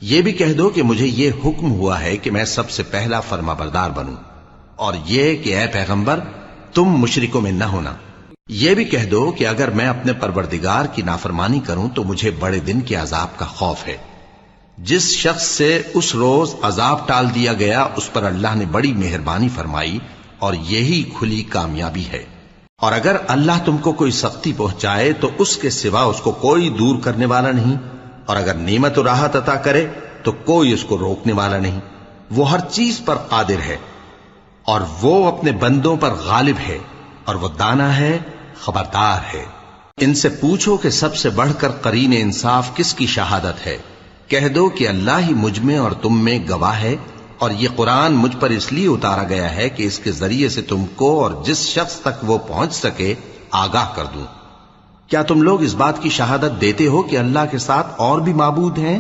یہ بھی کہہ دو کہ مجھے یہ حکم ہوا ہے کہ میں سب سے پہلا فرما بردار بنوں، اور یہ کہ اے پیغمبر تم مشرکوں میں نہ ہونا۔ یہ بھی کہہ دو کہ اگر میں اپنے پروردگار کی نافرمانی کروں تو مجھے بڑے دن کے عذاب کا خوف ہے۔ جس شخص سے اس روز عذاب ٹال دیا گیا اس پر اللہ نے بڑی مہربانی فرمائی، اور یہی کھلی کامیابی ہے۔ اور اگر اللہ تم کو کوئی سختی پہنچائے تو اس کے سوا اس کو کوئی دور کرنے والا نہیں، اور اگر نعمت و راحت عطا کرے تو کوئی اس کو روکنے والا نہیں۔ وہ ہر چیز پر قادر ہے، اور وہ اپنے بندوں پر غالب ہے، اور وہ دانا ہے، خبردار ہے۔ ان سے پوچھو کہ سب سے بڑھ کر قرین انصاف کس کی شہادت ہے؟ کہہ دو کہ اللہ ہی مجھ میں اور تم میں گواہ ہے، اور یہ قرآن مجھ پر اس لیے اتارا گیا ہے کہ اس کے ذریعے سے تم کو اور جس شخص تک وہ پہنچ سکے آگاہ کر دوں۔ کیا تم لوگ اس بات کی شہادت دیتے ہو کہ اللہ کے ساتھ اور بھی معبود ہیں؟